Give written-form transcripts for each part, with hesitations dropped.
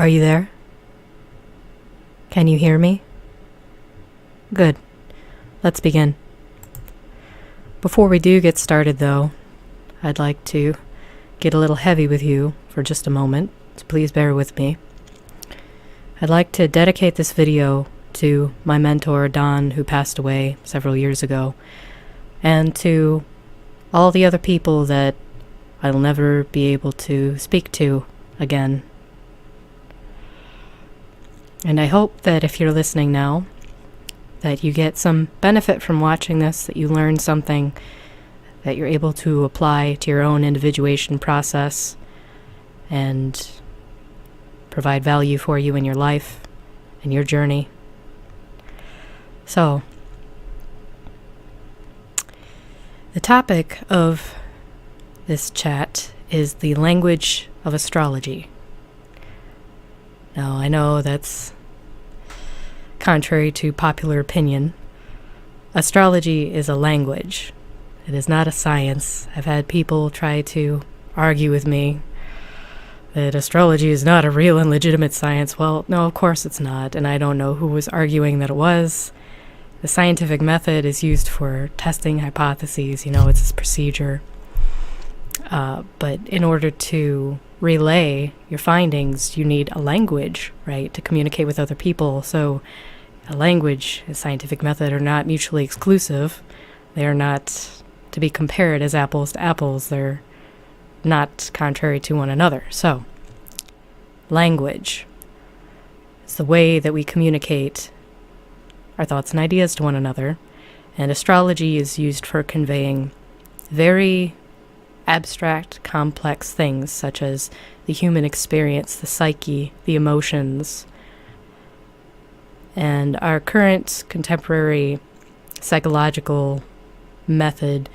Are you there? Can you hear me? Good. Let's begin. Before we do get started, though, I'd like to get a little heavy with you for just a moment, so please bear with me. I'd like to dedicate this video to my mentor, Don, who passed away several years ago, and to all the other people that I'll never be able to speak to again. And I hope that if you're listening now, that you get some benefit from watching this, that you learn something that you're able to apply to your own individuation process and provide value for you in your life and your journey. So, the topic of this chat is the language of astrology. Now, I know that's contrary to popular opinion. Astrology is a language. It is not a science. I've had people try to argue with me that astrology is not a real and legitimate science. Well, no, of course it's not, and I don't know who was arguing that it was. The scientific method is used for testing hypotheses, it's this procedure. But in order to relay your findings, you need a language, right, to communicate with other people. So a language and scientific method are not mutually exclusive. They are not to be compared as apples to apples. They're not contrary to one another. So language is the way that we communicate our thoughts and ideas to one another. And astrology is used for conveying very abstract, complex things such as the human experience, the psyche, the emotions. And our current contemporary psychological method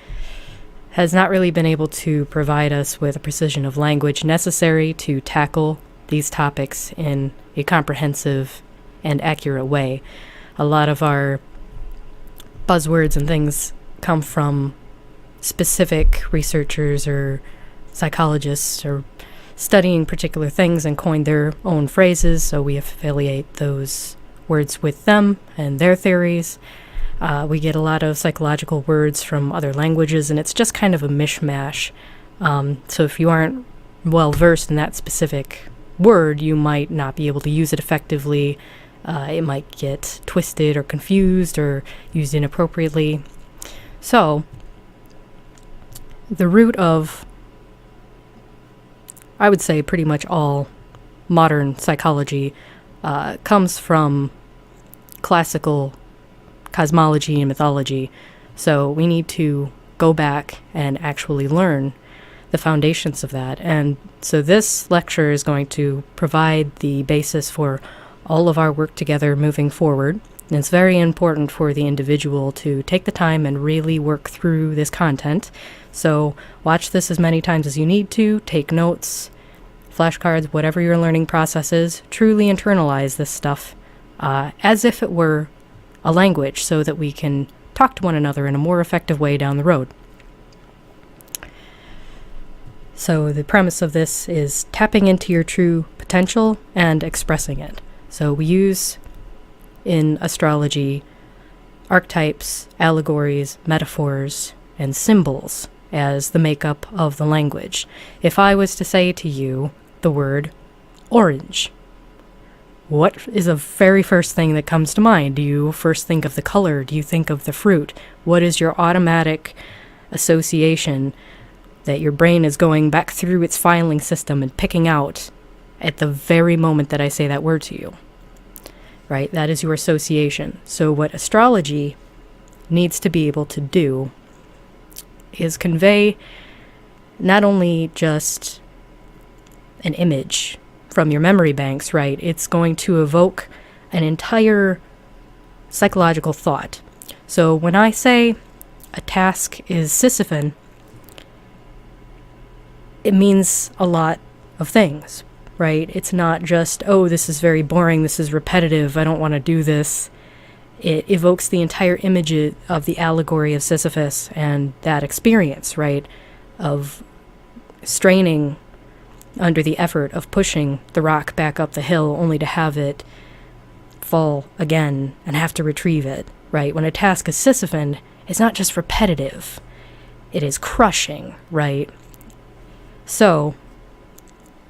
has not really been able to provide us with a precision of language necessary to tackle these topics in a comprehensive and accurate way. A lot of our buzzwords and things come from specific researchers or psychologists or studying particular things and coined their own phrases, so we affiliate those words with them and their theories. We get a lot of psychological words from other languages, and it's just kind of a mishmash. So if you aren't well versed in that specific word, you might not be able to use it effectively. It might get twisted or confused or used inappropriately. So the root of, I would say, pretty much all modern psychology comes from classical cosmology and mythology. So we need to go back and actually learn the foundations of that. And so this lecture is going to provide the basis for all of our work together moving forward. And it's very important for the individual to take the time and really work through this content. So watch this as many times as you need to, take notes, flashcards, whatever your learning process is. Truly internalize this stuff as if it were a language so that we can talk to one another in a more effective way down the road. So the premise of this is tapping into your true potential and expressing it. So we use in astrology archetypes, allegories, metaphors, and symbols as the makeup of the language. If I was to say to you the word orange, what is the very first thing that comes to mind? Do you first think of the color? Do you think of the fruit? What is your automatic association that your brain is going back through its filing system and picking out at the very moment that I say that word to you? Right? That is your association. So what astrology needs to be able to do is convey not only just an image from your memory banks, right? It's going to evoke an entire psychological thought. So when I say a task is Sisyphean, it means a lot of things, right? It's not just, oh, this is very boring, this is repetitive, I don't want to do this. It evokes the entire image of the allegory of Sisyphus and that experience, right, of straining under the effort of pushing the rock back up the hill only to have it fall again and have to retrieve it, right? When a task is Sisyphean, it's not just repetitive, it is crushing, right? So,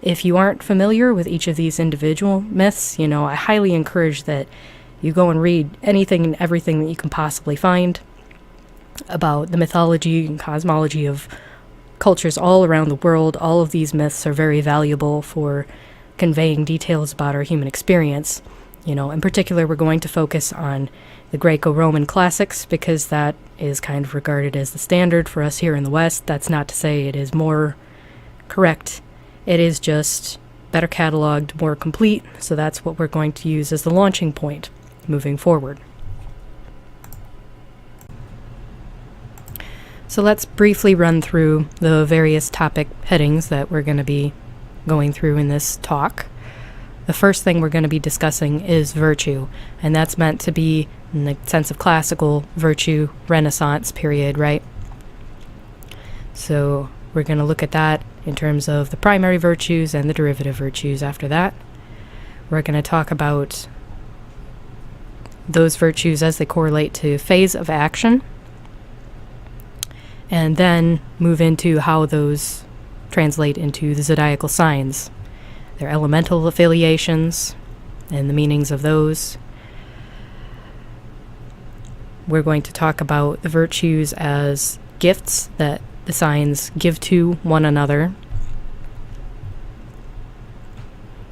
if you aren't familiar with each of these individual myths, I highly encourage that you go and read anything and everything that you can possibly find about the mythology and cosmology of cultures all around the world. All of these myths are very valuable for conveying details about our human experience. In particular, we're going to focus on the Greco-Roman classics because that is kind of regarded as the standard for us here in the West. That's not to say it is more correct. It is just better cataloged, more complete, so that's what we're going to use as the launching point moving forward. So let's briefly run through the various topic headings that we're going to be going through in this talk. The first thing we're going to be discussing is virtue, and that's meant to be in the sense of classical virtue, Renaissance period, right? So we're going to look at that in terms of the primary virtues and the derivative virtues after that. We're going to talk about those virtues as they correlate to phase of action, and then move into how those translate into the zodiacal signs, their elemental affiliations, and the meanings of those. We're going to talk about the virtues as gifts that the signs give to one another.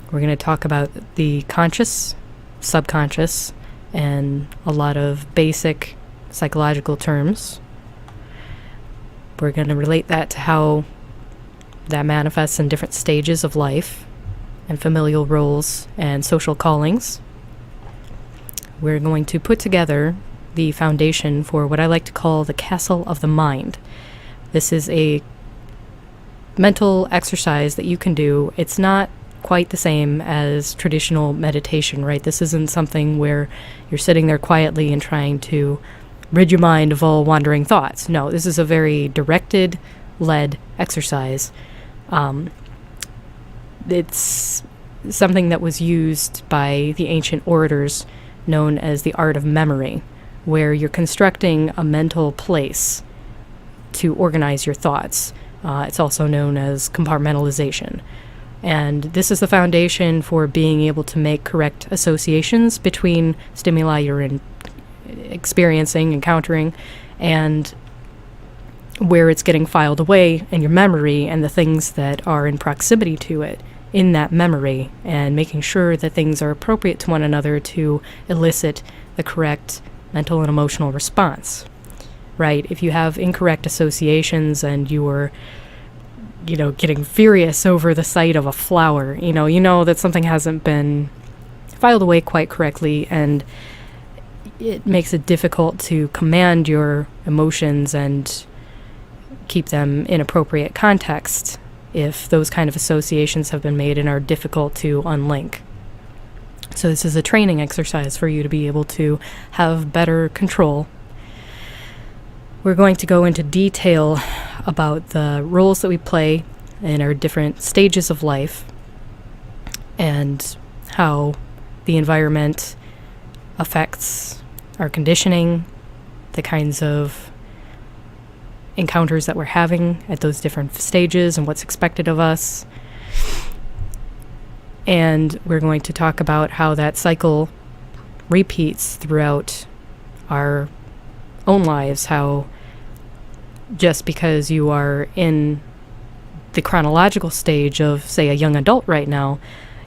We're going to talk about the conscious, subconscious, and a lot of basic psychological terms. We're going to relate that to how that manifests in different stages of life and familial roles and social callings. We're going to put together the foundation for what I like to call the castle of the mind. This is a mental exercise that you can do. It's not quite the same as traditional meditation, right? This isn't something where you're sitting there quietly and trying to rid your mind of all wandering thoughts. No, this is a very directed, led exercise. It's something that was used by the ancient orators known as the art of memory, where you're constructing a mental place to organize your thoughts. It's also known as compartmentalization. And this is the foundation for being able to make correct associations between stimuli you're experiencing, encountering, and where it's getting filed away in your memory and the things that are in proximity to it in that memory, and making sure that things are appropriate to one another to elicit the correct mental and emotional response, right? If you have incorrect associations and you're getting furious over the sight of a flower, you know that something hasn't been filed away quite correctly, and it makes it difficult to command your emotions and keep them in appropriate context if those kind of associations have been made and are difficult to unlink. So this is a training exercise for you to be able to have better control. We're going to go into detail about the roles that we play in our different stages of life and how the environment affects our conditioning, the kinds of encounters that we're having at those different stages and what's expected of us. And we're going to talk about how that cycle repeats throughout our own lives, how just because you are in the chronological stage of, say, a young adult right now,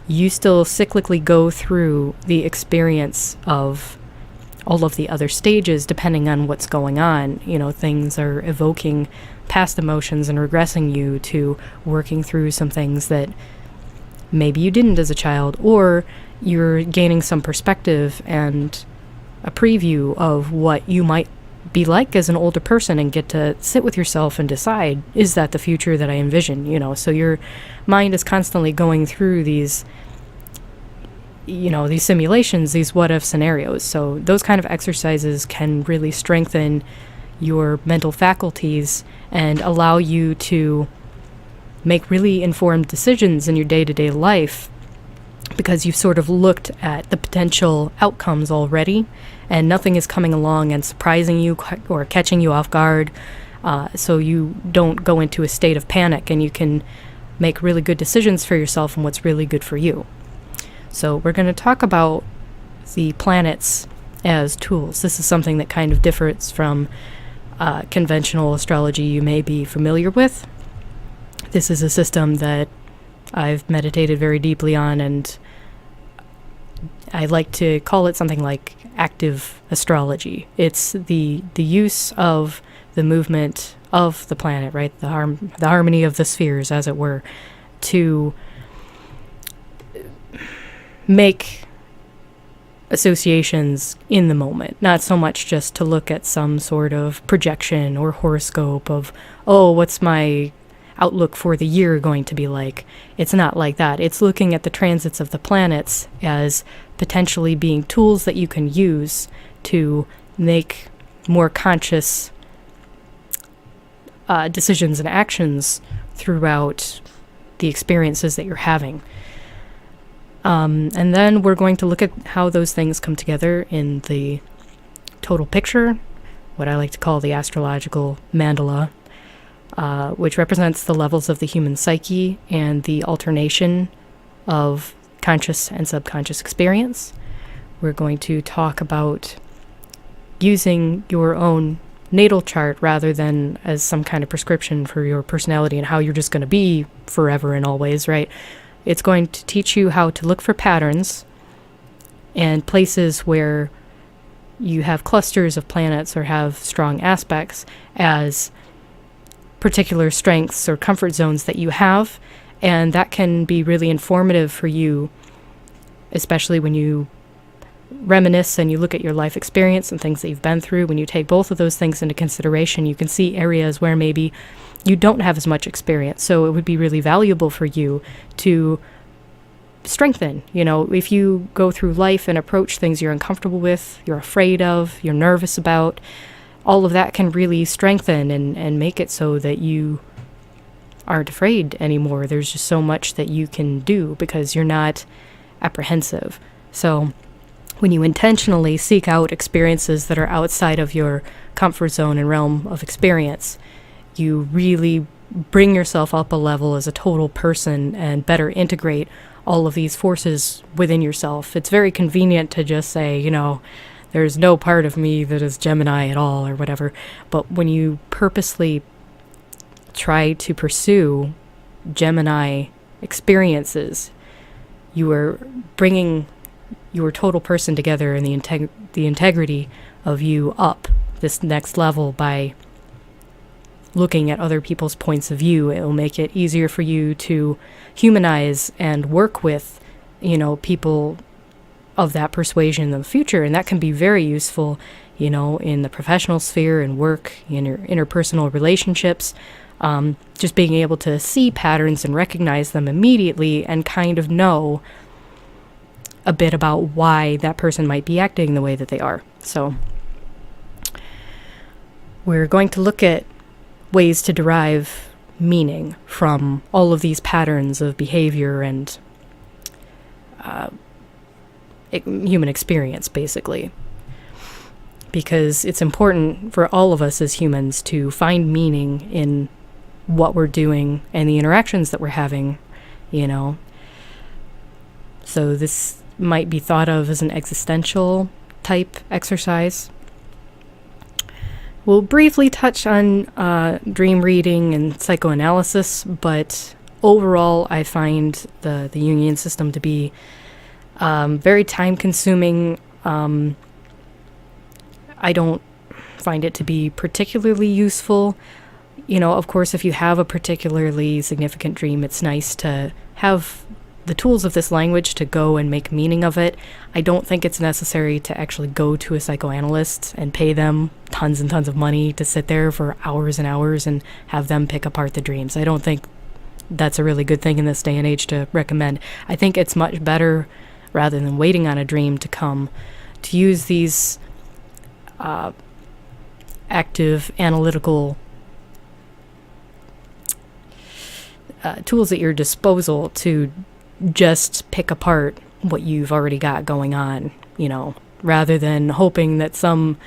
you still cyclically go through the experience of all of the other stages depending on what's going on. Things are evoking past emotions and regressing you to working through some things that maybe you didn't as a child, or you're gaining some perspective and a preview of what you might be like as an older person and get to sit with yourself and decide, is that the future that I envision? So your mind is constantly going through these these simulations, these what-if scenarios. So those kind of exercises can really strengthen your mental faculties and allow you to make really informed decisions in your day-to-day life, because you've sort of looked at the potential outcomes already, and nothing is coming along and surprising you or catching you off guard, so you don't go into a state of panic, and you can make really good decisions for yourself and what's really good for you. So we're going to talk about the planets as tools. This is something that kind of differs from conventional astrology you may be familiar with. This is a system that I've meditated very deeply on, and I like to call it something like active astrology. It's the use of the movement of the planet, right? The harmony of the spheres, as it were, to make associations in the moment, not so much just to look at some sort of projection or horoscope of, oh, what's my outlook for the year going to be like. It's not like that. It's looking at the transits of the planets as potentially being tools that you can use to make more conscious decisions and actions throughout the experiences that you're having. And then we're going to look at how those things come together in the total picture, what I like to call the astrological mandala, which represents the levels of the human psyche and the alternation of conscious and subconscious experience. We're going to talk about using your own natal chart rather than as some kind of prescription for your personality and how you're just going to be forever and always, right? It's going to teach you how to look for patterns and places where you have clusters of planets or have strong aspects as particular strengths or comfort zones that you have, and that can be really informative for you, especially when you reminisce and you look at your life experience and things that you've been through. When you take both of those things into consideration, you can see areas where maybe you don't have as much experience. So it would be really valuable for you to strengthen. You know, if you go through life and approach things you're uncomfortable with, you're afraid of, you're nervous about, all of that can really strengthen and make it so that you aren't afraid anymore. There's just so much that you can do because you're not apprehensive. So when you intentionally seek out experiences that are outside of your comfort zone and realm of experience, you really bring yourself up a level as a total person and better integrate all of these forces within yourself. It's very convenient to just say, you know, there's no part of me that is Gemini at all or whatever. But when you purposely try to pursue Gemini experiences, you are bringing your total person together and the integrity of you up this next level by looking at other people's points of view. It will make it easier for you to humanize and work with, you know, people of that persuasion in the future, and that can be very useful, you know, in the professional sphere and work, in your interpersonal relationships. Just being able to see patterns and recognize them immediately and kind of know a bit about why that person might be acting the way that they are. So we're going to look at ways to derive meaning from all of these patterns of behavior and human experience, basically. Because it's important for all of us as humans to find meaning in what we're doing and the interactions that we're having, you know. So this might be thought of as an existential type exercise. We'll briefly touch on dream reading and psychoanalysis, but overall I find the Jungian system to be very time-consuming. I don't find it to be particularly useful. You know, of course, if you have a particularly significant dream, it's nice to have the tools of this language to go and make meaning of it. I don't think it's necessary to actually go to a psychoanalyst and pay them tons and tons of money to sit there for hours and hours and have them pick apart the dreams. I don't think that's a really good thing in this day and age to recommend. I think it's much better, rather than waiting on a dream to come, to use these active analytical tools at your disposal to just pick apart what you've already got going on, rather than hoping that some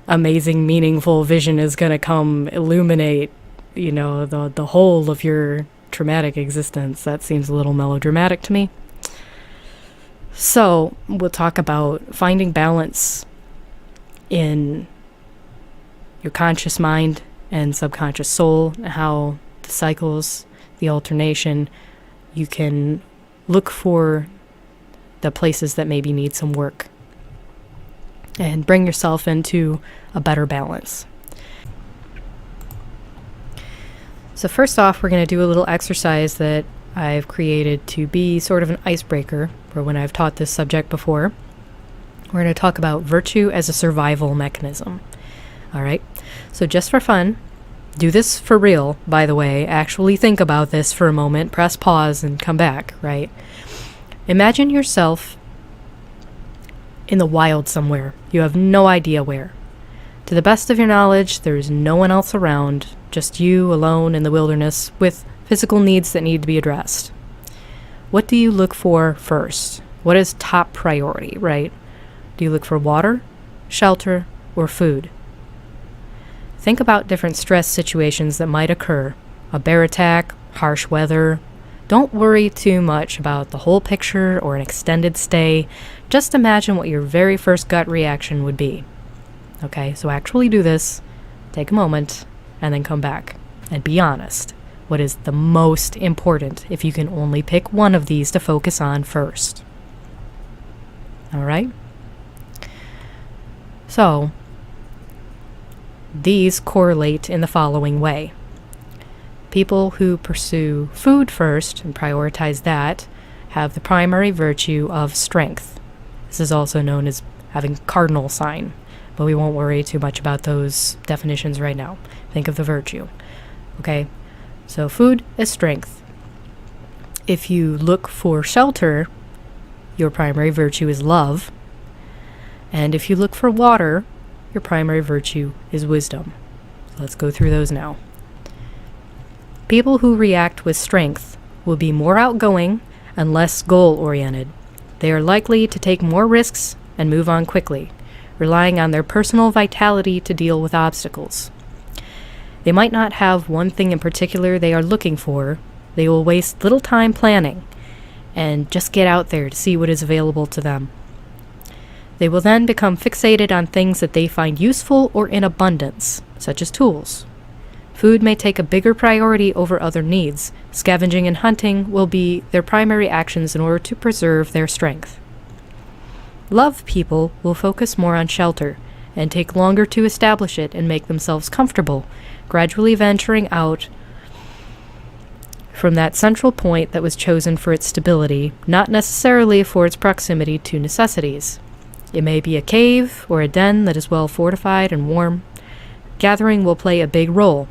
amazing, meaningful vision is going to come illuminate, the whole of your traumatic existence. That seems a little melodramatic to me. So we'll talk about finding balance in your conscious mind and subconscious soul, how the cycles, the alternation, you can look for the places that maybe need some work and bring yourself into a better balance. So first off, we're going to do a little exercise that I've created to be sort of an icebreaker for when I've taught this subject before. We're going to talk about virtue as a survival mechanism. All right? So just for fun, do this for real, by the way. Actually think about this for a moment. Press pause and come back, right? Imagine yourself in the wild somewhere. You have no idea where. To the best of your knowledge, there's no one else around, just you alone in the wilderness with physical needs that need to be addressed. What do you look for first? What is top priority, right? Do you look for water, shelter, or food? Think about different stress situations that might occur. A bear attack, harsh weather. Don't worry too much about the whole picture or an extended stay. Just imagine what your very first gut reaction would be. Okay, so actually do this. Take a moment and then come back. And be honest. What is the most important if you can only pick one of these to focus on first? All right? So, these correlate in the following way. People who pursue food first and prioritize that have the primary virtue of strength. This is also known as having cardinal sign, but we won't worry too much about those definitions right now. Think of the virtue. Okay? So food is strength. If you look for shelter, your primary virtue is love. And if you look for water, your primary virtue is wisdom. So let's go through those now. People who react with strength will be more outgoing and less goal-oriented. They are likely to take more risks and move on quickly, relying on their personal vitality to deal with obstacles. They might not have one thing in particular they are looking for. They will waste little time planning and just get out there to see what is available to them. They will then become fixated on things that they find useful or in abundance, such as tools. Food may take a bigger priority over other needs. Scavenging and hunting will be their primary actions in order to preserve their strength. Love people will focus more on shelter and take longer to establish it and make themselves comfortable, gradually venturing out from that central point that was chosen for its stability, not necessarily for its proximity to necessities. It may be a cave or a den that is well fortified and warm. Gathering will play a big role,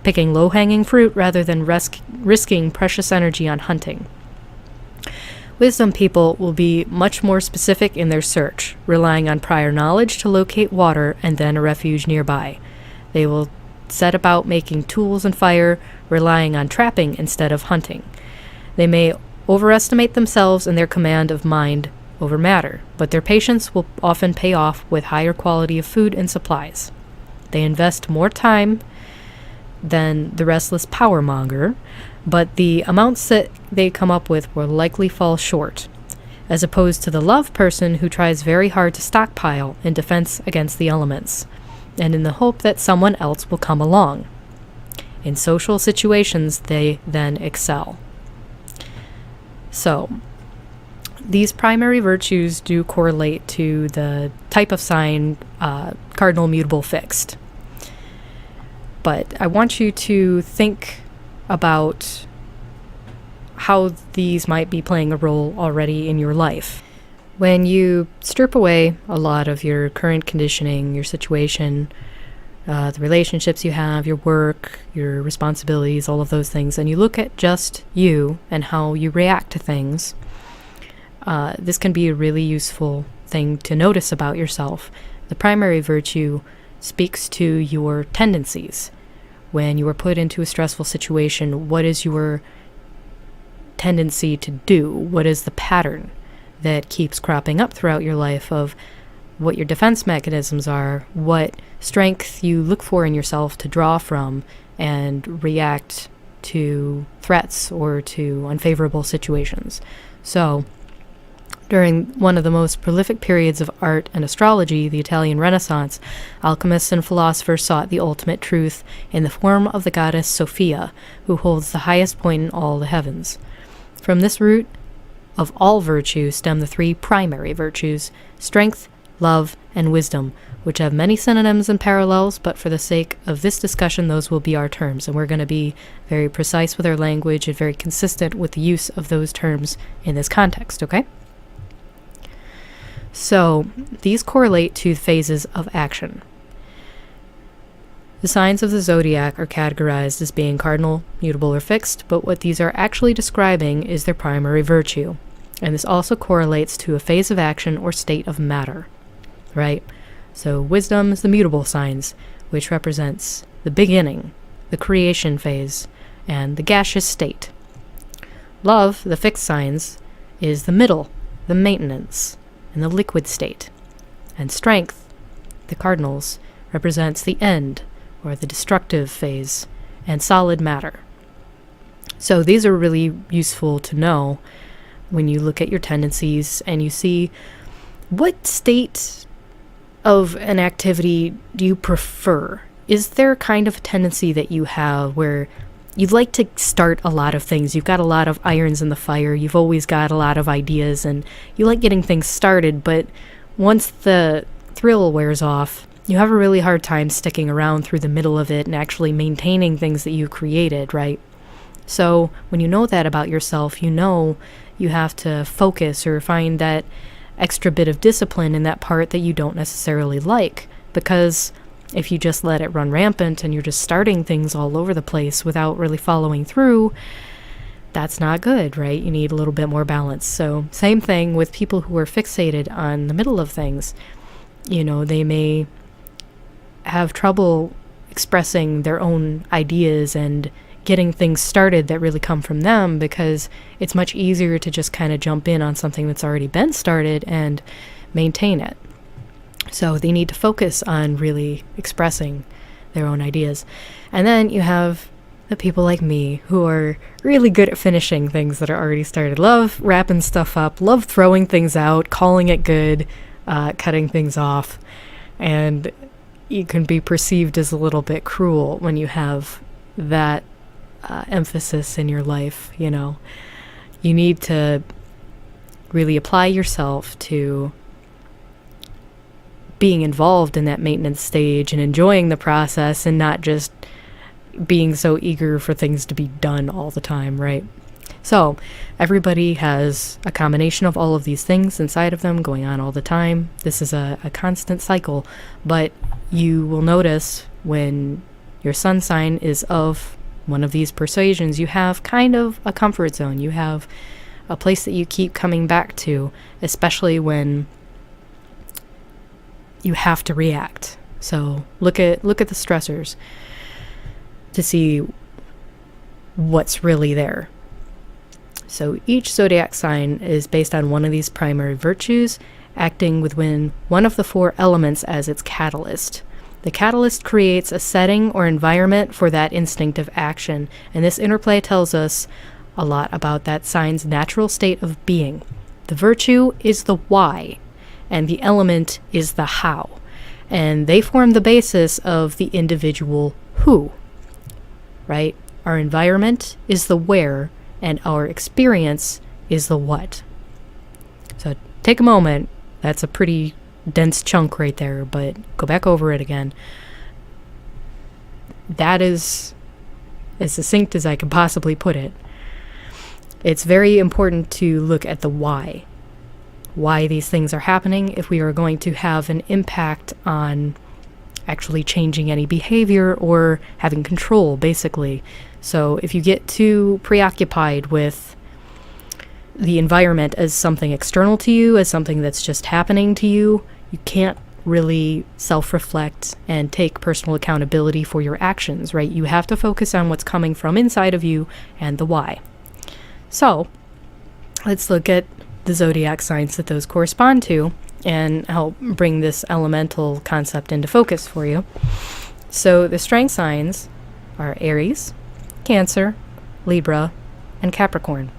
picking low-hanging fruit rather than risking precious energy on hunting. Wisdom people will be much more specific in their search, relying on prior knowledge to locate water and then a refuge nearby. They will set about making tools and fire, relying on trapping instead of hunting. They may overestimate themselves and their command of mind over matter, but their patience will often pay off with higher quality of food and supplies. They invest more time than the restless power monger, but the amounts that they come up with will likely fall short, as opposed to the love person who tries very hard to stockpile in defense against the elements, and in the hope that someone else will come along. In social situations, they then excel. So, these primary virtues do correlate to the type of sign, cardinal, mutable, fixed. But I want you to think about how these might be playing a role already in your life. When you strip away a lot of your current conditioning, your situation, the relationships you have, your work, your responsibilities, all of those things, and you look at just you and how you react to things, this can be a really useful thing to notice about yourself. The primary virtue speaks to your tendencies. when you are put into a stressful situation, what is your tendency to do? What is the pattern that keeps cropping up throughout your life of what your defense mechanisms are, what strength you look for in yourself to draw from and react to threats or to unfavorable situations. So, during one of the most prolific periods of art and astrology, the Italian Renaissance, alchemists and philosophers sought the ultimate truth in the form of the goddess Sophia, who holds the highest point in all the heavens. From this root of all virtue stem the three primary virtues: strength, love, and wisdom, which have many synonyms and parallels, but for the sake of this discussion, those will be our terms, and we're going to be very precise with our language and very consistent with the use of those terms in this context, okay? So, these correlate to phases of action. The signs of the zodiac are categorized as being cardinal, mutable, or fixed, but what these are actually describing is their primary virtue. And this also correlates to a phase of action or state of matter, right? So wisdom is the mutable signs, which represents the beginning, the creation phase, and the gaseous state. Love, the fixed signs, is the middle, the maintenance, and the liquid state. And strength, the cardinals, represents the end, or the destructive phase, and solid matter. So these are really useful to know when you look at your tendencies and you see what state of an activity do you prefer. Is there kind of a tendency that you have where you'd like to start a lot of things? You've got a lot of irons in the fire. You've always got a lot of ideas and you like getting things started, but once the thrill wears off, you have a really hard time sticking around through the middle of it and actually maintaining things that you created, right? So when you know that about yourself, you know you have to focus or find that extra bit of discipline in that part that you don't necessarily like, because if you just let it run rampant and you're just starting things all over the place without really following through, that's not good, right? You need a little bit more balance. So same thing with people who are fixated on the middle of things. You know, they may have trouble expressing their own ideas and getting things started that really come from them, because it's much easier to just kind of jump in on something that's already been started and maintain it. So they need to focus on really expressing their own ideas. And then you have the people like me who are really good at finishing things that are already started. Love wrapping stuff up, love throwing things out, calling it good, cutting things off. And you can be perceived as a little bit cruel when you have that emphasis in your life, you know. You need to really apply yourself to being involved in that maintenance stage and enjoying the process and not just being so eager for things to be done all the time, right? So everybody has a combination of all of these things inside of them going on all the time. This is a constant cycle, but you will notice when your sun sign is of one of these persuasions, you have kind of a comfort zone. You have a place that you keep coming back to, especially when you have to react. So look at the stressors to see what's really there. So each zodiac sign is based on one of these primary virtues, acting within one of the four elements as its catalyst. The catalyst creates a setting or environment for that instinctive action, and this interplay tells us a lot about that sign's natural state of being. The virtue is the why, and the element is the how, and they form the basis of the individual who, right? Our environment is the where, and our experience is the what. So take a moment. That's a pretty dense chunk right there, but go back over it again. That is as succinct as I can possibly put it. It's very important to look at the why these things are happening if we are going to have an impact on actually changing any behavior or having control, basically. So if you get too preoccupied with the environment as something external to you, as something that's just happening to you, you can't really self-reflect and take personal accountability for your actions, right? You have to focus on what's coming from inside of you and the why. So let's look at the zodiac signs that those correspond to and help bring this elemental concept into focus for you. So the strength signs are Aries, Cancer, Libra, and Capricorn.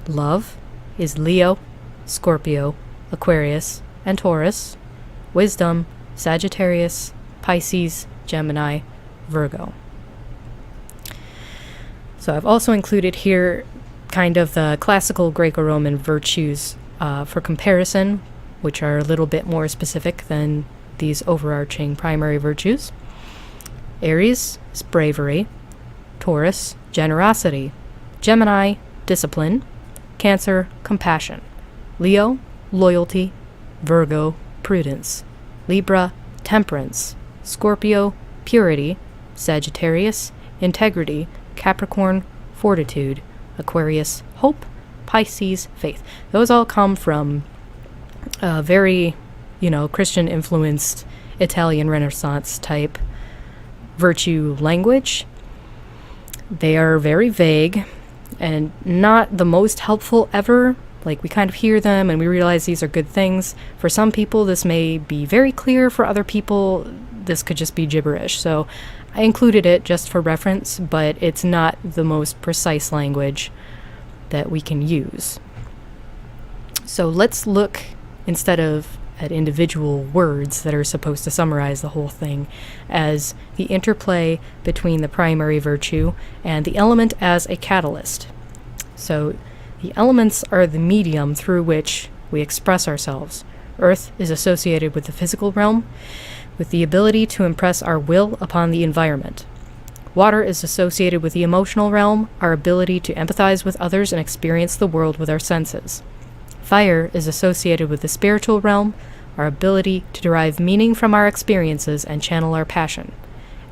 Love is Leo, Scorpio, Aquarius, and Taurus. Wisdom, Sagittarius, Pisces, Gemini, Virgo. So I've also included here kind of the classical Greco-Roman virtues for comparison, which are a little bit more specific than these overarching primary virtues. Aries is bravery, Taurus, generosity, Gemini, discipline, Cancer, compassion, Leo, loyalty, Virgo, prudence, Libra, temperance, Scorpio, purity, Sagittarius, integrity, Capricorn, fortitude, Aquarius, hope, Pisces, faith. Those all come from very, Christian-influenced Italian Renaissance type virtue language. They are very vague and not the most helpful ever. Like, we kind of hear them and we realize these are good things. For some people, this may be very clear. For other people, this could just be gibberish. So I included it just for reference, but it's not the most precise language that we can use. So let's look, instead of at individual words that are supposed to summarize the whole thing, as the interplay between the primary virtue and the element as a catalyst. So the elements are the medium through which we express ourselves. Earth is associated with the physical realm, with the ability to impress our will upon the environment. Water is associated with the emotional realm, our ability to empathize with others and experience the world with our senses. Fire is associated with the spiritual realm, our ability to derive meaning from our experiences and channel our passion.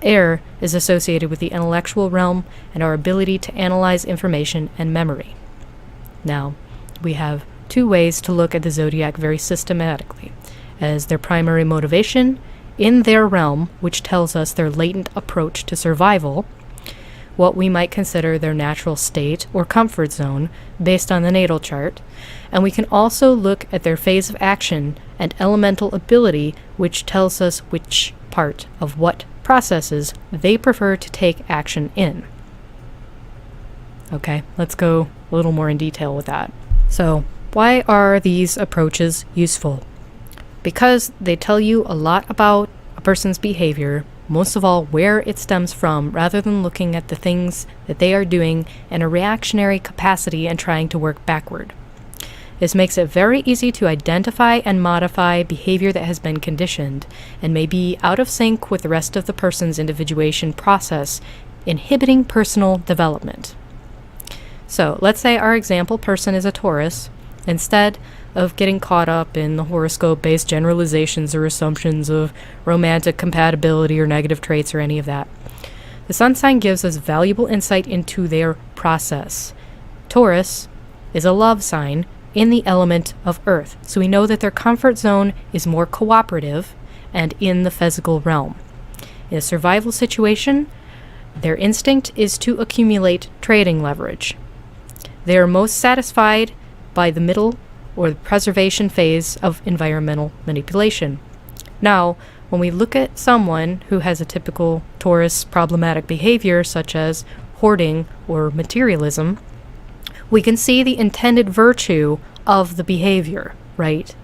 Air is associated with the intellectual realm and our ability to analyze information and memory. Now, we have two ways to look at the zodiac very systematically, as their primary motivation in their realm, which tells us their latent approach to survival, what we might consider their natural state or comfort zone based on the natal chart, and we can also look at their phase of action and elemental ability, which tells us which part of what processes they prefer to take action in. Okay, let's go a little more in detail with that. So, why are these approaches useful? Because they tell you a lot about a person's behavior, most of all where it stems from, rather than looking at the things that they are doing in a reactionary capacity and trying to work backward. This makes it very easy to identify and modify behavior that has been conditioned and may be out of sync with the rest of the person's individuation process, inhibiting personal development. So, let's say our example person is a Taurus. Instead of getting caught up in the horoscope-based generalizations or assumptions of romantic compatibility or negative traits or any of that, the sun sign gives us valuable insight into their process. Taurus is a love sign in the element of earth, so we know that their comfort zone is more cooperative and in the physical realm. In a survival situation, their instinct is to accumulate trading leverage. They are most satisfied by the middle or the preservation phase of environmental manipulation. Now, when we look at someone who has a typical Taurus problematic behavior, such as hoarding or materialism, we can see the intended virtue of the behavior, right?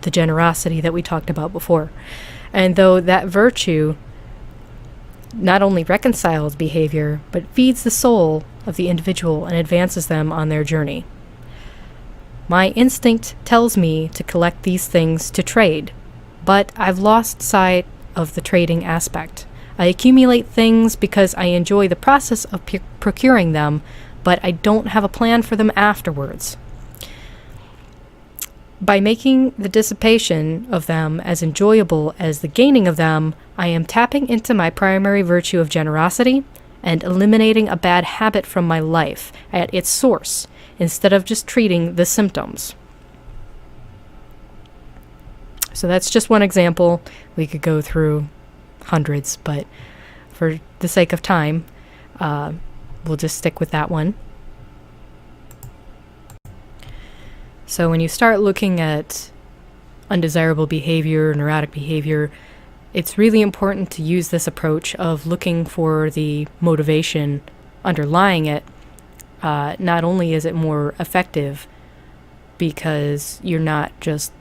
The generosity that we talked about before. And though that virtue not only reconciles behavior, but feeds the soul of the individual and advances them on their journey. My instinct tells me to collect these things to trade, but I've lost sight of the trading aspect. I accumulate things because I enjoy the process of procuring them, but I don't have a plan for them afterwards. By making the dissipation of them as enjoyable as the gaining of them, I am tapping into my primary virtue of generosity and eliminating a bad habit from my life at its source, instead of just treating the symptoms. So that's just one example. We could go through hundreds, but for the sake of time, we'll just stick with that one. So when you start looking at undesirable behavior, neurotic behavior, it's really important to use this approach of looking for the motivation underlying it. Not only is it more effective because you're not just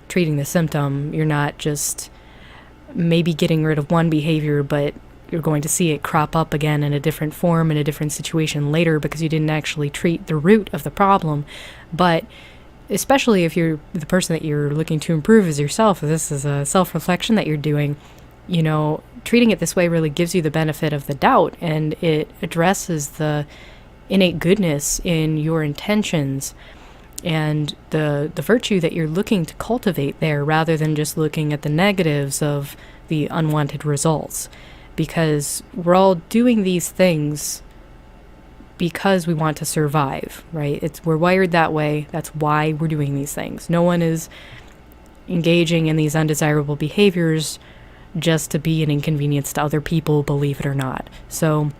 treating the symptom, you're not just maybe getting rid of one behavior, but you're going to see it crop up again in a different form, in a different situation later because you didn't actually treat the root of the problem. But especially if you're the person that you're looking to improve is yourself, if this is a self-reflection that you're doing, treating it this way really gives you the benefit of the doubt, and it addresses the innate goodness in your intentions and the virtue that you're looking to cultivate there, rather than just looking at the negatives of the unwanted results. Because we're all doing these things because we want to survive, right? We're wired that way. That's why we're doing these things. No one is engaging in these undesirable behaviors just to be an inconvenience to other people, believe it or not. So,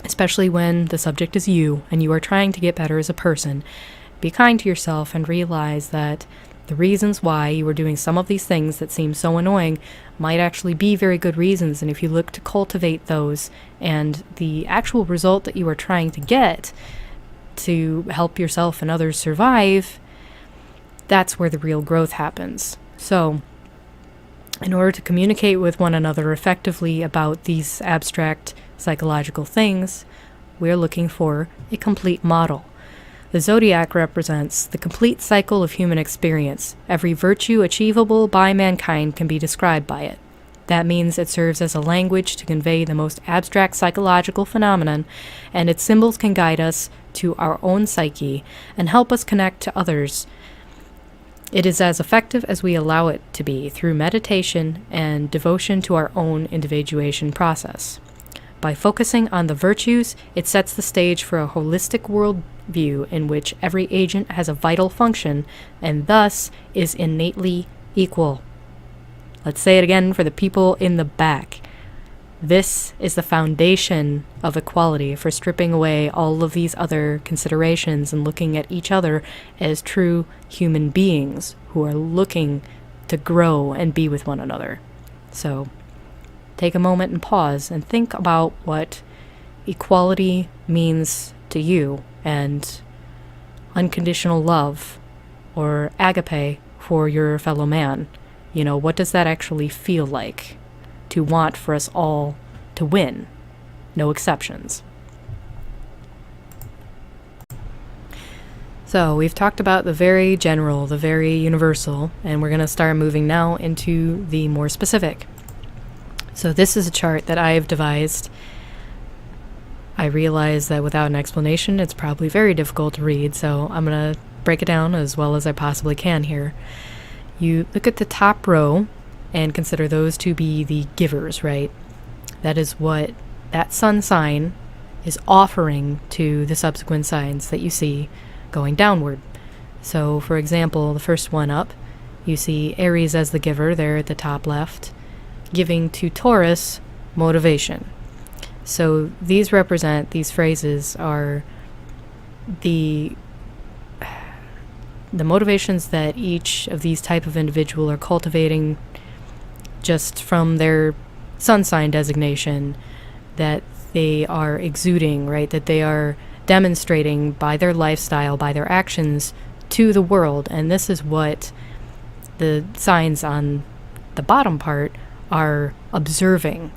especially when the subject is you and you are trying to get better as a person, be kind to yourself and realize that the reasons why you are doing some of these things that seem so annoying might actually be very good reasons. And if you look to cultivate those and the actual result that you are trying to get to help yourself and others survive, that's where the real growth happens. So, in order to communicate with one another effectively about these abstract psychological things, we're looking for a complete model. The zodiac represents the complete cycle of human experience. Every virtue achievable by mankind can be described by it. That means it serves as a language to convey the most abstract psychological phenomenon, and its symbols can guide us to our own psyche and help us connect to others. It is as effective as we allow it to be through meditation and devotion to our own individuation process. By focusing on the virtues, it sets the stage for a holistic worldview in which every agent has a vital function and thus is innately equal. Let's say it again for the people in the back. This is the foundation of equality, for stripping away all of these other considerations and looking at each other as true human beings who are looking to grow and be with one another. So, take a moment and pause and think about what equality means to you, and unconditional love or agape for your fellow man. What does that actually feel like to want for us all to win? No exceptions. So we've talked about the very general, the very universal, and we're going to start moving now into the more specific. So this is a chart that I've devised. I realize that without an explanation, it's probably very difficult to read, so I'm going to break it down as well as I possibly can here. You look at the top row and consider those to be the givers, right? That is what that sun sign is offering to the subsequent signs that you see going downward. So, for example, the first one up, you see Aries as the giver there at the top left, giving to Taurus motivation. So these phrases are the motivations that each of these type of individual are cultivating just from their sun sign designation, that they are exuding, right? That they are demonstrating by their lifestyle, by their actions to the world. And this is what the signs on the bottom part are observing.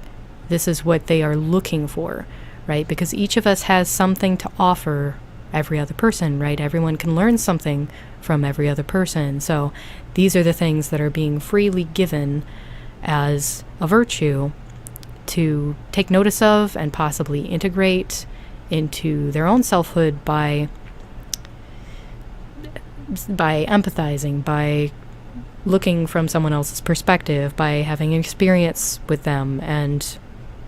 This is what they are looking for, right? Because each of us has something to offer every other person, right? Everyone can learn something from every other person. So these are the things that are being freely given as a virtue to take notice of and possibly integrate into their own selfhood by empathizing, by looking from someone else's perspective, by having an experience with them and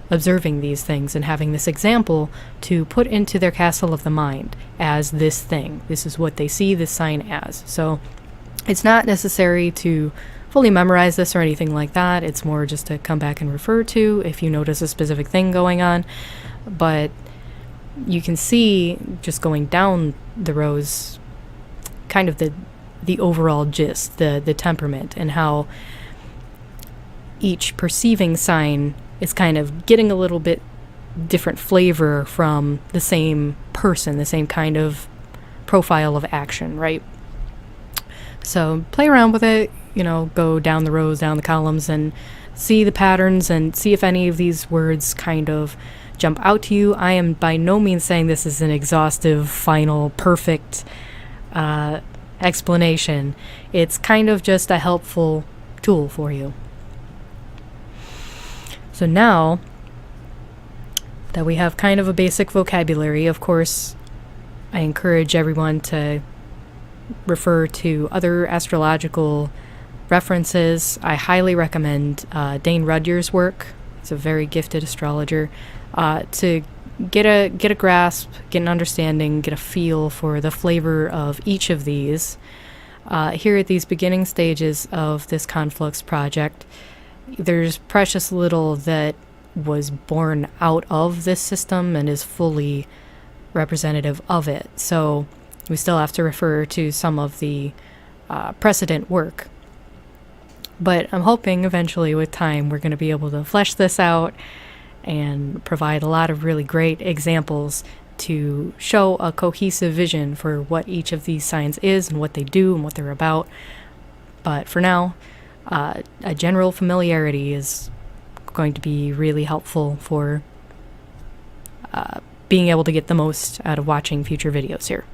observing these things and having this example to put into their castle of the mind as this thing. This is what they see this sign as. So it's not necessary to fully memorize this or anything like that. It's more just to come back and refer to if you notice a specific thing going on. But you can see, just going down the rows, kind of the overall gist, the temperament, and how each perceiving sign is kind of getting a little bit different flavor from the same person, the same kind of profile of action, right? So play around with it, go down the rows, down the columns, and see the patterns and see if any of these words kind of jump out to you. I am by no means saying this is an exhaustive, final, perfect explanation. It's kind of just a helpful tool for you. So now that we have kind of a basic vocabulary, of course, I encourage everyone to refer to other astrological references. I highly recommend Dane Rudyard's work. He's a very gifted astrologer. To get a grasp, get an understanding, get a feel for the flavor of each of these. Here at these beginning stages of this Conflux project, there's precious little that was born out of this system and is fully representative of it. So we still have to refer to some of the precedent work. But I'm hoping eventually with time we're going to be able to flesh this out and provide a lot of really great examples to show a cohesive vision for what each of these signs is and what they do and what they're about. But for now, a general familiarity is going to be really helpful for being able to get the most out of watching future videos here.